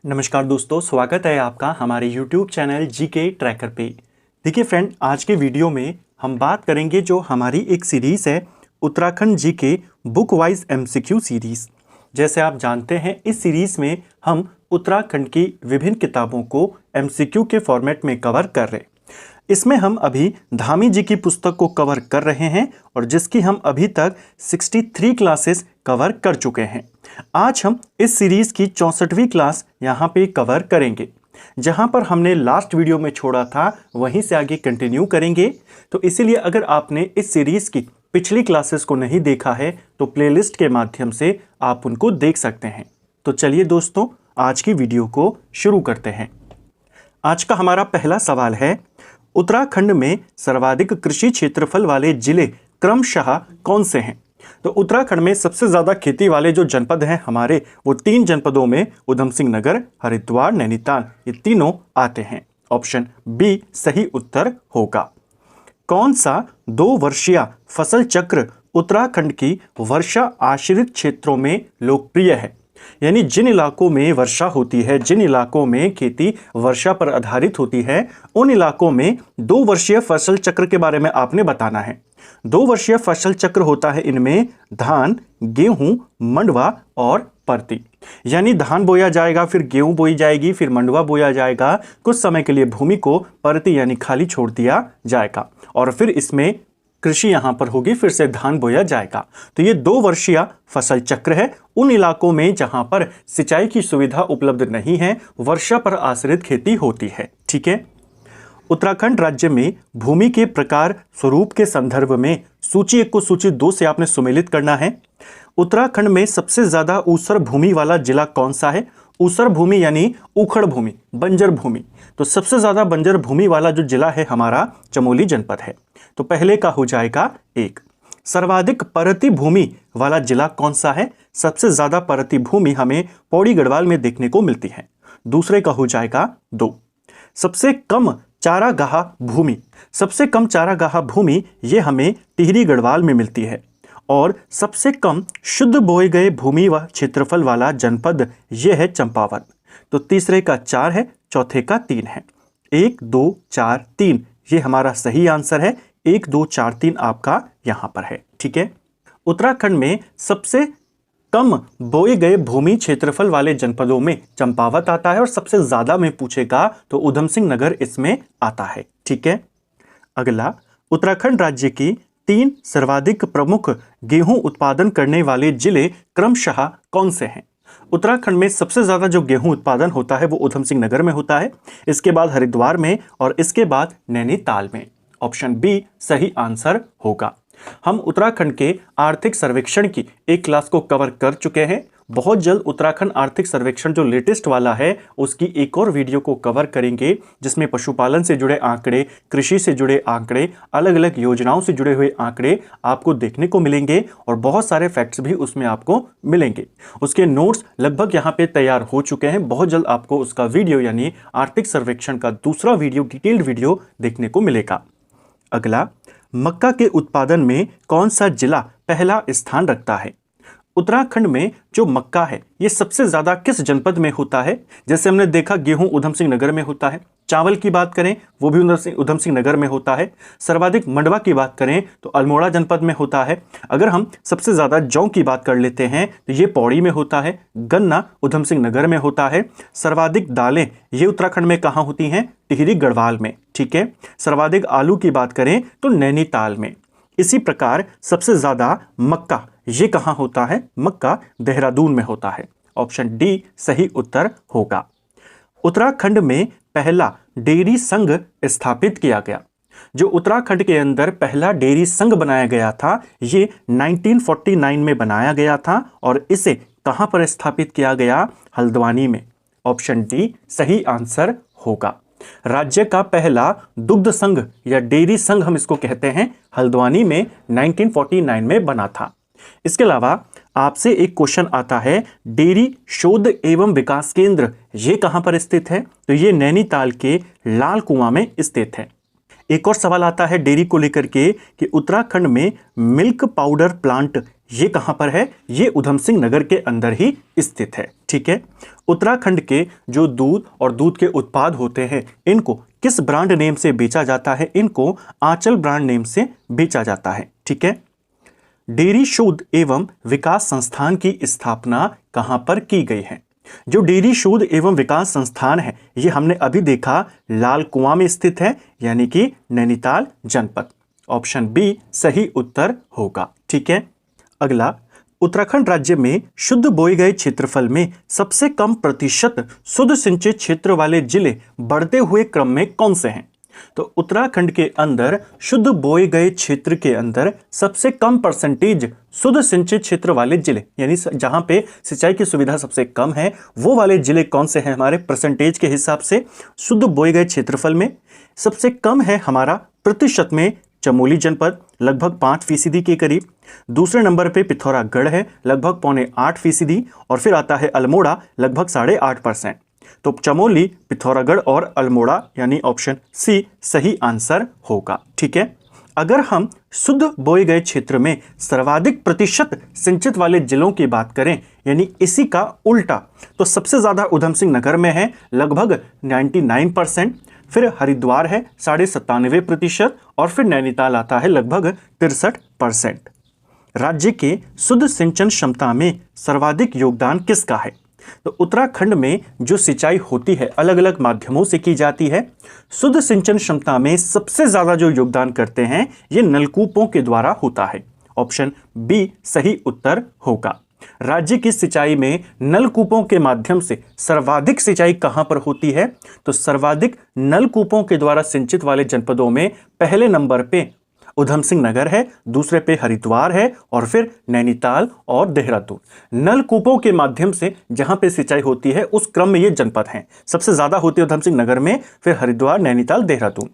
नमस्कार दोस्तों, स्वागत है आपका हमारे YouTube चैनल जीके ट्रैकर पे। देखिए फ्रेंड, आज के वीडियो में हम बात करेंगे जो हमारी एक सीरीज़ है Uttarakhand GK book wise MCQ series. जैसे आप जानते हैं, इस सीरीज़ में हम उत्तराखंड की विभिन्न किताबों को एमसीक्यू के फॉर्मेट में कवर कर रहे हैं। इसमें हम अभी धामी जी की पुस्तक को कवर कर रहे हैं और जिसकी हम अभी तक 63 क्लासेस कवर कर चुके हैं। आज हम इस सीरीज़ की 64वीं क्लास यहाँ पे कवर करेंगे। जहाँ पर हमने लास्ट वीडियो में छोड़ा था वहीं से आगे कंटिन्यू करेंगे। तो इसीलिए अगर आपने इस सीरीज़ की पिछली क्लासेस को नहीं देखा है तो प्लेलिस्ट के माध्यम से आप उनको देख सकते हैं। तो चलिए दोस्तों, आज की वीडियो को शुरू करते हैं। आज का हमारा पहला सवाल है, उत्तराखंड में सर्वाधिक कृषि क्षेत्रफल वाले जिले क्रमशः कौन से हैं? तो उत्तराखंड में सबसे ज़्यादा खेती वाले जो जनपद हैं हमारे, वो 3 जनपदों में उधम सिंह नगर, हरिद्वार, नैनीताल, ये तीनों आते हैं। ऑप्शन बी सही उत्तर होगा। कौन सा 2 वर्षीय फसल चक्र उत्तराखंड की वर्षा आश्रित क्षेत्रों में लोकप्रिय है? यानी जिन इलाकों में वर्षा होती है, जिन इलाकों में खेती वर्षा पर आधारित होती है, उन इलाकों में 2 वर्षीय फसल चक्र के बारे में आपने बताना है। 2 वर्षीय फसल चक्र होता है इनमें धान, गेहूं, मंडवा और परती। यानी धान बोया जाएगा, फिर गेहूं बोई जाएगी, फिर मंडवा बोया जाएगा, कुछ समय के लिए भूमि को परती यानी खाली छोड़ दिया जाएगा और फिर इसमें कृषि यहां पर होगी, फिर से धान बोया जाएगा। तो ये 2 वर्षीय फसल चक्र है उन इलाकों में जहां पर सिंचाई की सुविधा उपलब्ध नहीं है, वर्षा पर आश्रित खेती होती है। ठीक है। उत्तराखंड राज्य में भूमि के प्रकार स्वरूप के संदर्भ में सूची 1 को सूची 2 से आपने सुमेलित करना है। उत्तराखंड में सबसे ज्यादा ऊसर भूमि वाला जिला कौन सा है? ऊसर भूमि यानी उखड़ भूमि, बंजर भूमि। तो सबसे ज्यादा बंजर भूमि वाला जो जिला है हमारा चमोली जनपद है। तो पहले का हो जाएगा 1। सर्वाधिक परती भूमि वाला जिला कौन सा है? सबसे ज्यादा परती भूमि हमें पौड़ी गढ़वाल में देखने को मिलती है। दूसरे का हो जाएगा 2। सबसे कम चारागाह भूमि, सबसे कम चारागाह भूमि ये हमें टिहरी गढ़वाल में मिलती है। और सबसे कम शुद्ध बोए गए भूमि व क्षेत्रफल वाला जनपद ये है चंपावत। तो तीसरे का 4 है, चौथे का 3 है। 1, 2, 4, 3 ये हमारा सही आंसर है। 1, 2, 4, 3 आपका यहां पर है। ठीक है। उत्तराखंड में सबसे कम बोए गए भूमि क्षेत्रफल वाले जनपदों में चंपावत आता है और सबसे ज्यादा में पूछेगा तो उधम सिंह नगर इसमें आता है। ठीक है। अगला, उत्तराखंड राज्य की 3 सर्वाधिक प्रमुख गेहूं उत्पादन करने वाले जिले क्रमशः कौन से हैं? उत्तराखंड में सबसे ज्यादा जो गेहूं उत्पादन होता है वो उधम सिंह नगर में होता है, इसके बाद हरिद्वार में और इसके बाद नैनीताल में। ऑप्शन बी सही आंसर होगा। हम उत्तराखंड के आर्थिक सर्वेक्षण की एक क्लास को कवर कर चुके हैं। बहुत जल्द उत्तराखंड आर्थिक सर्वेक्षण जो लेटेस्ट वाला है उसकी एक और वीडियो को कवर करेंगे, जिसमें पशुपालन से जुड़े आंकड़े, कृषि से जुड़े आंकड़े, अलग अलग योजनाओं से जुड़े हुए आंकड़े आपको देखने को मिलेंगे और बहुत सारे फैक्ट्स भी उसमें आपको मिलेंगे। उसके नोट्स लगभग यहाँ पे तैयार हो चुके हैं। बहुत जल्द आपको उसका वीडियो यानी आर्थिक सर्वेक्षण का दूसरा वीडियो, डिटेल्ड वीडियो देखने को मिलेगा। अगला, मक्का के उत्पादन में कौन सा जिला पहला स्थान रखता है? उत्तराखंड में जो मक्का है ये सबसे ज्यादा किस जनपद में होता है? जैसे हमने देखा गेहूं उधम सिंह नगर में होता है, चावल की बात करें वो भी उधम सिंह नगर में होता है, सर्वाधिक मंडवा की बात करें तो अल्मोड़ा जनपद में होता है। अगर हम सबसे ज्यादा जौ की बात कर लेते हैं तो ये पौड़ी में होता है, गन्ना उधम सिंह नगर में होता है। सर्वाधिक दालें ये उत्तराखंड में कहाँ होती हैं? टिहरी गढ़वाल में। ठीक है। सर्वाधिक आलू की बात करें तो नैनीताल में। इसी प्रकार सबसे ज्यादा मक्का ये कहां होता है? मक्का देहरादून में होता है। ऑप्शन डी सही उत्तर होगा। उत्तराखंड में पहला डेयरी संघ स्थापित किया गया। जो उत्तराखंड के अंदर पहला डेयरी संघ बनाया गया था ये 1949 में बनाया गया था और इसे कहां पर स्थापित किया गया? हल्द्वानी में। ऑप्शन डी सही आंसर होगा। राज्य का पहला दुग्ध संघ या डेयरी संघ हम इसको कहते हैं, हल्द्वानी में 1949 में बना था। इसके अलावा आपसे एक क्वेश्चन आता है, डेयरी शोध एवं विकास केंद्र ये कहां पर स्थित है? तो ये नैनीताल के लाल कुआं में स्थित है। एक और सवाल आता है डेयरी को लेकर के कि उत्तराखंड में मिल्क पाउडर प्लांट ये कहां पर है? ये उधम सिंह नगर के अंदर ही स्थित है। ठीक है। उत्तराखंड के जो दूध और दूध के उत्पाद होते हैं इनको किस ब्रांड नेम से बेचा जाता है? इनको आंचल ब्रांड नेम से बेचा जाता है। ठीक है। डेयरी शोध एवं विकास संस्थान की स्थापना कहां पर की गई है? जो डेयरी शोध एवं विकास संस्थान है ये हमने अभी देखा लाल कुआं में स्थित है, यानी कि नैनीताल जनपद। ऑप्शन बी सही उत्तर होगा। ठीक है। अगला, उत्तराखंड राज्य में शुद्ध बोए गए क्षेत्रफल में सबसे कम प्रतिशत शुद्ध सिंचित क्षेत्र वाले जिले बढ़ते हुए क्रम में कौन से हैं? तो उत्तराखंड के अंदर शुद्ध बोए गए क्षेत्र के अंदर सबसे कम परसेंटेज शुद्ध सिंचित क्षेत्र वाले जिले, यानी जहां पे सिंचाई की सुविधा सबसे कम है वो वाले जिले कौन से हैं? हमारे परसेंटेज के हिसाब से शुद्ध बोए गए क्षेत्रफल में सबसे कम है हमारा प्रतिशत में चमोली जनपद लगभग 5% के करीब। दूसरे नंबर पे पिथौरागढ़ है लगभग 7.25%, और फिर आता है अल्मोड़ा लगभग 8.5%। तो चमोली, पिथौरागढ़ और अल्मोड़ा यानी ऑप्शन सी सही आंसर होगा। ठीक है। अगर हम शुद्ध बोए गए क्षेत्र में सर्वाधिक प्रतिशत सिंचित वाले जिलों की बात करें, यानी इसी का उल्टा, तो सबसे ज्यादा उधम सिंह नगर में है लगभग 99%, फिर हरिद्वार है 97.5%, और फिर नैनीताल आता है लगभग 63%। राज्य के शुद्ध सिंचन क्षमता में सर्वाधिक योगदान किसका है? तो उत्तराखंड में जो सिंचाई होती है अलग अलग माध्यमों से की जाती है। शुद्ध सिंचन क्षमता में सबसे ज्यादा जो योगदान करते हैं ये नलकूपों के द्वारा होता है। ऑप्शन बी सही उत्तर होगा। राज्य की सिंचाई में नलकूपों के माध्यम से सर्वाधिक सिंचाई कहां पर होती है? तो सर्वाधिक नलकूपों के द्वारा सिंचित वाले जनपदों में पहले नंबर पे उधम सिंह नगर है, दूसरे पे हरिद्वार है, और फिर नैनीताल और देहरादून। नलकूपों के माध्यम से जहां पे सिंचाई होती है उस क्रम में ये जनपद हैं। सबसे ज्यादा होती है उधम सिंह नगर में, फिर हरिद्वार, नैनीताल, देहरादून।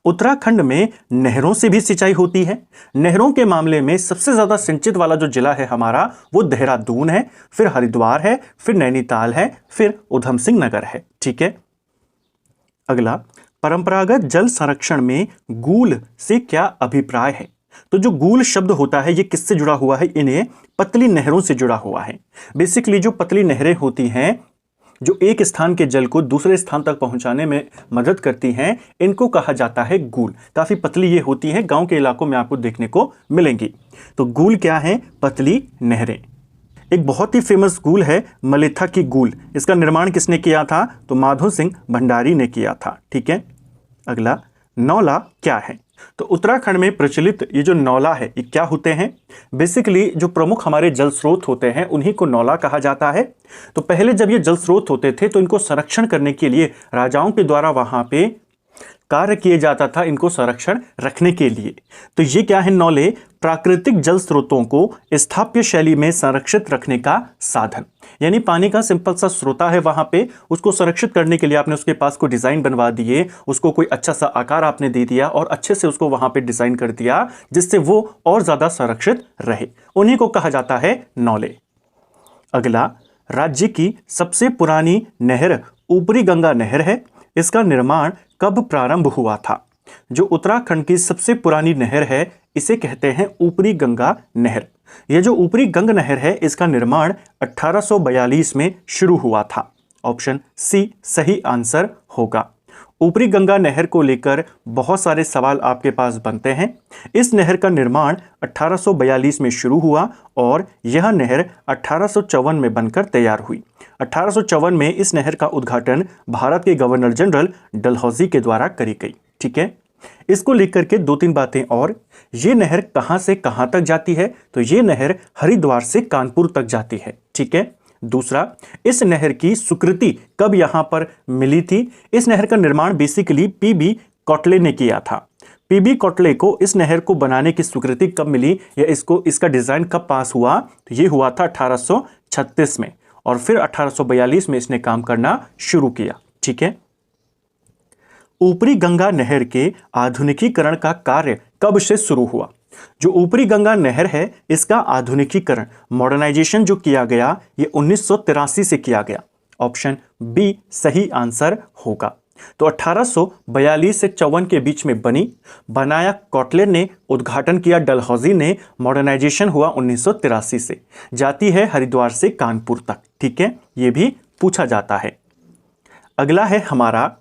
उत्तराखंड में नहरों से भी सिंचाई होती है। नहरों के मामले में सबसे ज्यादा सिंचित वाला जो जिला है हमारा वो देहरादून है, फिर हरिद्वार है, फिर नैनीताल है, फिर उधम सिंह नगर है। ठीक है। अगला, परंपरागत जल संरक्षण में गूल से क्या अभिप्राय है? तो जो गूल शब्द होता है ये किससे जुड़ा हुआ है? इन्हें पतली नहरों से जुड़ा हुआ है। बेसिकली जो पतली नहरें होती हैं जो एक स्थान के जल को दूसरे स्थान तक पहुंचाने में मदद करती हैं, इनको कहा जाता है गूल। काफी पतली ये होती हैं, गांव के इलाकों में आपको देखने को मिलेंगी। तो गूल क्या है? पतली नहरें। एक बहुत ही फेमस गूल है मलेथा की गूल। इसका निर्माण किसने किया था? तो माधो सिंह भंडारी ने किया था। ठीक है। अगला, नौला क्या है? तो उत्तराखंड में प्रचलित ये जो नौला है ये क्या होते हैं? बेसिकली जो प्रमुख हमारे जल स्रोत होते हैं उन्हीं को नौला कहा जाता है। तो पहले जब ये जल स्रोत होते थे तो इनको संरक्षण करने के लिए राजाओं के द्वारा वहां पे कार्य किए जाता था, इनको संरक्षण रखने के लिए। तो ये क्या है? नौले प्राकृतिक जल स्रोतों को स्थाप्य शैली में संरक्षित रखने का साधन, यानी पानी का सिंपल सा स्रोता है वहां पे, उसको संरक्षित करने के लिए आपने उसके पास को डिजाइन बनवा दिए, उसको कोई अच्छा सा आकार आपने दे दिया और अच्छे से उसको वहां पे डिजाइन कर दिया जिससे वो और ज्यादा संरक्षित रहे, उन्हीं को कहा जाता है नौले। अगला, राज्य की सबसे पुरानी नहर ऊपरी गंगा नहर है। इसका निर्माण कब प्रारंभ हुआ था? जो उत्तराखंड की सबसे पुरानी नहर है इसे कहते हैं ऊपरी गंगा नहर। यह जो ऊपरी गंगा नहर है इसका निर्माण 1842 में शुरू हुआ था। ऑप्शन सी सही आंसर होगा। ऊपरी गंगा नहर को लेकर बहुत सारे सवाल आपके पास बनते हैं। इस नहर का निर्माण 1842 में शुरू हुआ और यह नहर 1854 में बनकर तैयार हुई। 1854 में इस नहर का उद्घाटन भारत के गवर्नर जनरल डलहौजी के द्वारा करी गई। ठीक है। इसको लेकर के 2-3 बातें और। ये नहर कहां से कहां तक जाती है? तो ये नहर हरिद्वार से कानपुर तक जाती है। ठीक है। दूसरा, इस नहर की स्वीकृति कब यहां पर मिली थी? इस नहर का निर्माण बेसिकली पीबी कोटले ने किया था। पीबी कोटले को इस नहर को बनाने की स्वीकृति कब मिली या इसका डिजाइन कब पास हुआ? तो ये हुआ था 1836 में और फिर 1842 में इसने काम करना शुरू किया। ठीक है। ऊपरी गंगा नहर के आधुनिकीकरण का कार्य कब से शुरू हुआ? जो ऊपरी गंगा नहर है इसका आधुनिकीकरण, मॉडर्नाइजेशन जो किया गया ये 1983 से किया गया। ऑप्शन बी सही आंसर होगा। तो 1842 से 54 के बीच में बनी। बनाया कॉटले ने, उद्घाटन किया डलहौजी ने, मॉडर्नाइजेशन हुआ 1983 से। जाती है हरिद्वार से कानपुर तक। ठीक है, ये भी पूछा जाता है। अगला है हमारा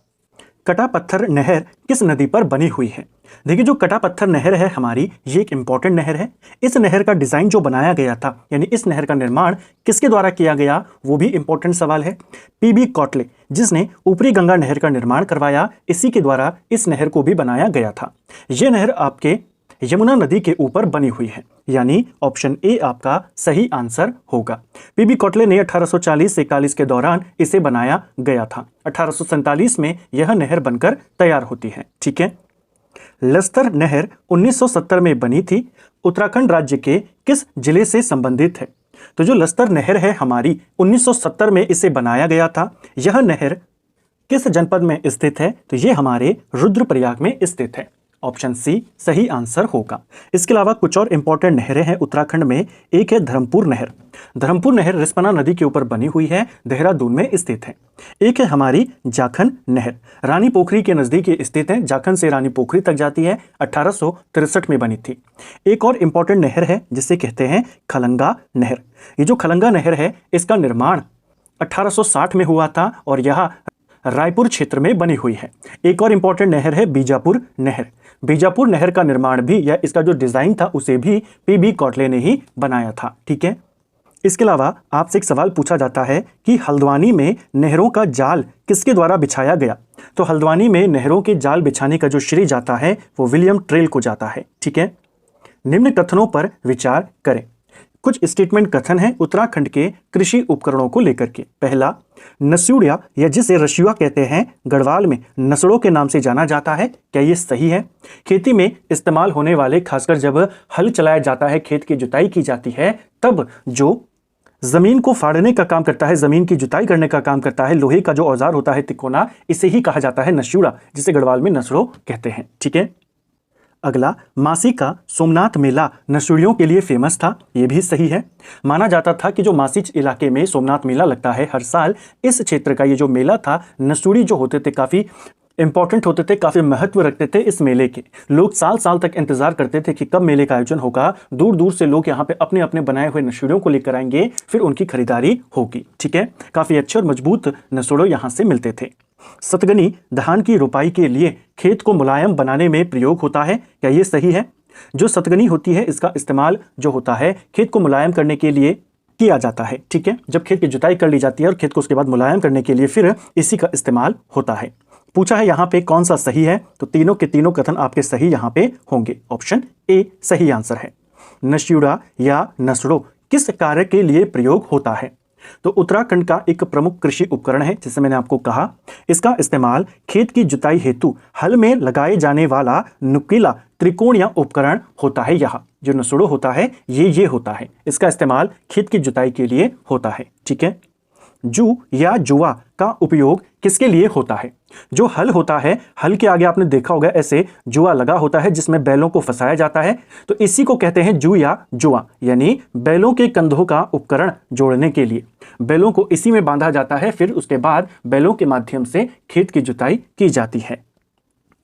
कटा-पत्थर नहर किस नदी पर बनी हुई है। देखिए, जो कटा-पत्थर नहर है हमारी, ये एक इंपॉर्टेंट नहर है। इस नहर का डिजाइन जो बनाया गया था, यानी इस नहर का निर्माण किसके द्वारा किया गया, वो भी इंपॉर्टेंट सवाल है। पीबी कॉटले, जिसने ऊपरी गंगा नहर का निर्माण करवाया, इसी के द्वारा इस नहर को भी बनाया गया था। यह नहर आपके यमुना नदी के ऊपर बनी हुई है, यानी ऑप्शन ए आपका सही आंसर होगा। पीबी कॉटले ने 1840 से 41 के दौरान इसे बनाया गया था। 1847 में यह नहर बनकर तैयार होती है। ठीक है, लस्तर नहर 1970 में बनी थी। उत्तराखंड राज्य के किस जिले से संबंधित है। तो जो लस्तर नहर है हमारी, 1970 में इसे बनाया गया था। यह नहर किस जनपद में स्थित है, तो ये हमारे रुद्रप्रयाग में स्थित है। ऑप्शन सी सही आंसर होगा। इसके अलावा कुछ और इंपॉर्टेंट नहरें हैं उत्तराखंड में। एक है धर्मपुर नहर। धर्मपुर नहर रिस्पना नदी के ऊपर बनी हुई है, देहरादून में स्थित है। एक है हमारी जाखन नहर, रानी पोखरी के नजदीक स्थित है। जाखन से रानी पोखरी तक जाती है, 1863 में बनी थी। एक और इंपॉर्टेंट नहर है जिसे कहते हैं खलंगा नहर। ये जो खलंगा नहर है, इसका निर्माण 1860 में हुआ था और यह रायपुर क्षेत्र में बनी हुई है। एक और इंपॉर्टेंट नहर है बीजापुर नहर। बीजापुर नहर का निर्माण भी, या इसका जो डिजाइन था, उसे भी पीबी कॉटले ने ही बनाया था। ठीक है, इसके अलावा आपसे एक सवाल पूछा जाता है कि हल्द्वानी में नहरों का जाल किसके द्वारा बिछाया गया। तो हल्द्वानी में नहरों के जाल बिछाने का जो श्रेय जाता है वो विलियम ट्रेल को जाता है। ठीक है, निम्न कथनों पर विचार करें। कुछ स्टेटमेंट कथन हैं उत्तराखंड के कृषि उपकरणों को लेकर के। पहला, नसूड़िया या जिसे रशिया कहते हैं, गढ़वाल में नसड़ों के नाम से जाना जाता है। क्या ये सही है। खेती में इस्तेमाल होने वाले, खासकर जब हल चलाया जाता है, खेत की जुताई की जाती है, तब जो जमीन को फाड़ने का काम करता है, जमीन की जुताई करने का काम करता है, लोहे का जो औजार होता है तिकोना, इसे ही कहा जाता है नसूड़ा, जिसे गढ़वाल में नसड़ों कहते हैं। ठीक है, अगला, मासी का सोमनाथ मेला नसूड़ियों के लिए फेमस था। यह भी सही है। माना जाता था कि जो मासी इलाके में सोमनाथ मेला लगता है हर साल, इस क्षेत्र का ये जो मेला था, नसूड़ी जो होते थे काफ़ी इंपॉर्टेंट होते थे, काफ़ी महत्व रखते थे इस मेले के। लोग साल साल तक इंतजार करते थे कि कब मेले का आयोजन होगा। दूर दूर से लोग यहाँ पे अपने अपने बनाए हुए नसूड़ियों को लेकर आएंगे, फिर उनकी खरीदारी होगी। ठीक है, काफ़ी अच्छे और मजबूत नसूड़े यहाँ से मिलते थे। सतगनी धान की रोपाई के लिए खेत को मुलायम बनाने में प्रयोग होता है। क्या ये सही है। जो सतगनी होती है, इसका इस्तेमाल जो होता है खेत को मुलायम करने के लिए किया जाता है। ठीक है, जब खेत की जुताई कर ली जाती है और खेत को उसके बाद मुलायम करने के लिए फिर इसी का इस्तेमाल होता है। पूछा है यहाँ पे कौन सा सही है, तो तीनों के तीनों कथन आपके सही यहाँ पे होंगे। ऑप्शन ए सही आंसर है। नसूड़ा या नसड़ो किस कार्य के लिए प्रयोग होता है। तो उत्तराखंड का एक प्रमुख कृषि उपकरण है, जिसे मैंने आपको कहा। इसका इस्तेमाल खेत की जुताई हेतु हल में लगाए जाने वाला नुकीला त्रिकोणीय उपकरण होता है। यह जो नसूड़ो होता है ये होता है, इसका इस्तेमाल खेत की जुताई के लिए होता है। ठीक है, जू या जुआ का उपयोग किसके लिए होता है। जो हल होता है, हल के आगे आपने देखा होगा ऐसे जुआ लगा होता है जिसमें बैलों को फंसाया जाता है, तो इसी को कहते हैं जू या जुआ, यानी बैलों के कंधों का उपकरण जोड़ने के लिए बैलों को इसी में बांधा जाता है, फिर उसके बाद बैलों के माध्यम से खेत की जुताई की जाती है।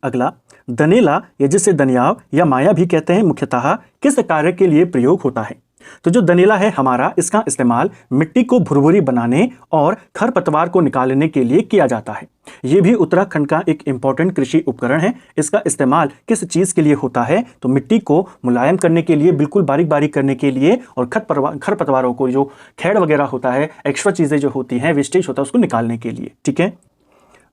अगला, दनेला या जिसे दनियाव या माया भी कहते हैं, मुख्यतः किस कार्य के लिए प्रयोग होता है। तो जो दनेला है हमारा, इसका इस्तेमाल मिट्टी को भुरभुरी बनाने और खरपतवार को निकालने के लिए किया जाता है। यह भी उत्तराखंड का एक इंपॉर्टेंट कृषि उपकरण है। इसका इस्तेमाल किस चीज के लिए होता है, तो मिट्टी को मुलायम करने के लिए, बिल्कुल बारीक बारीक करने के लिए, और खरपतवारों को, जो खेड़ वगैरह होता है, एक्स्ट्रा चीजें जो होती हैं, वेस्टेज होता है, उसको निकालने के लिए। ठीक है,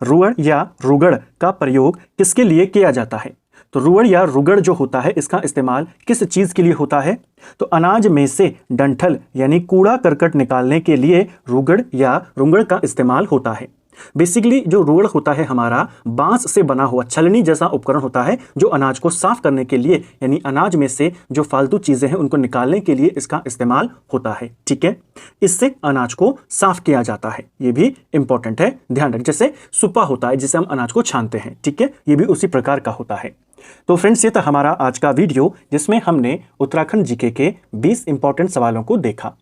रुअड़ या रुगड़ का प्रयोग किसके लिए किया जाता है। तो रुअड़ या रुगड़ जो होता है, इसका इस्तेमाल किस चीज के लिए होता है। तो अनाज में से डंठल यानी कूड़ा करकट निकालने के लिए रुगड़ या रुंगड़ का इस्तेमाल होता है। बेसिकली जो रुगड़ होता है हमारा, बांस से बना हुआ छलनी जैसा उपकरण होता है, जो अनाज को साफ करने के लिए, यानी अनाज में से जो फालतू चीजें हैं उनको निकालने के लिए इसका इस्तेमाल होता है। ठीक है, इससे अनाज को साफ किया जाता है। ये भी इंपॉर्टेंट है, ध्यान रख। जैसे सुपा होता है जिसे हम अनाज को छानते हैं, ठीक है, ये भी उसी प्रकार का होता है। तो फ्रेंड्स, ये था हमारा आज का वीडियो, जिसमें हमने उत्तराखंड जीके के 20 इंपॉर्टेंट सवालों को देखा।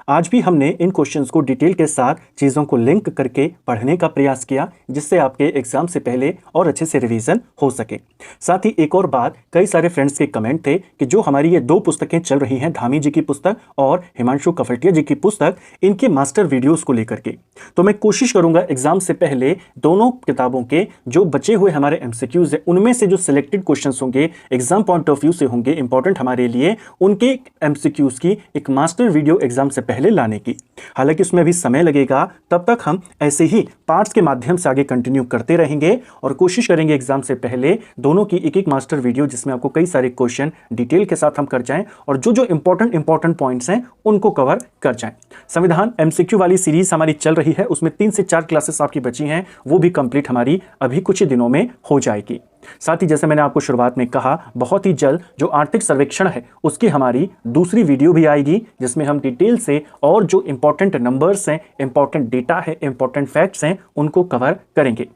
आज भी हमने इन क्वेश्चंस को डिटेल के साथ चीज़ों को लिंक करके पढ़ने का प्रयास किया, जिससे आपके एग्जाम से पहले और अच्छे से रिवीजन हो सके। साथ ही एक और बात, कई सारे फ्रेंड्स के कमेंट थे कि जो हमारी ये 2 पुस्तकें चल रही हैं, धामी जी की पुस्तक और हिमांशु कफलटिया जी की पुस्तक, इनके मास्टर वीडियोस को लेकर के, तो मैं कोशिश करूंगा एग्जाम से पहले दोनों किताबों के जो बचे हुए हमारे एमसीक्यूज है, उनमें से जो सिलेक्टेड क्वेश्चंस होंगे, एग्जाम पॉइंट ऑफ व्यू से होंगे इंपॉर्टेंट हमारे लिए, उनके एमसीक्यूज की एक मास्टर वीडियो एग्जाम से पहले लाने की। हालांकि उसमें भी समय लगेगा, तब तक हम ऐसे ही पार्ट्स के माध्यम से आगे कंटिन्यू करते रहेंगे और कोशिश करेंगे एग्जाम से पहले दोनों की एक एक मास्टर वीडियो, जिसमें आपको कई सारे क्वेश्चन डिटेल के साथ हम कर जाएं और जो जो इंपॉर्टेंट पॉइंट्स हैं उनको कवर कर जाएं। संविधान एमसीक्यू वाली सीरीज हमारी चल रही है, उसमें 3 से 4 क्लासेस आपकी बची हैं, वो भी कंप्लीट हमारी अभी कुछ ही दिनों में हो जाएगी। साथ ही जैसे मैंने आपको शुरुआत में कहा, बहुत ही जल्द जो आर्थिक सर्वेक्षण है उसकी हमारी दूसरी वीडियो भी आएगी, जिसमें हम डिटेल से और जो इंपॉर्टेंट नंबर्स हैं, इंपॉर्टेंट डेटा है, इंपॉर्टेंट फैक्ट्स हैं, उनको कवर करेंगे।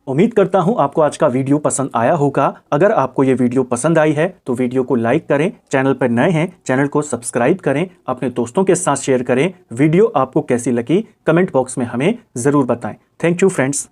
उम्मीद करता हूं आपको आज का वीडियो पसंद आया होगा। अगर आपको ये वीडियो पसंद आई है तो वीडियो को लाइक करें, चैनल पर नए हैं चैनल को सब्सक्राइब करें, अपने दोस्तों के साथ शेयर करें। वीडियो आपको कैसी लगी कमेंट बॉक्स में हमें ज़रूर बताएं। Thank you friends.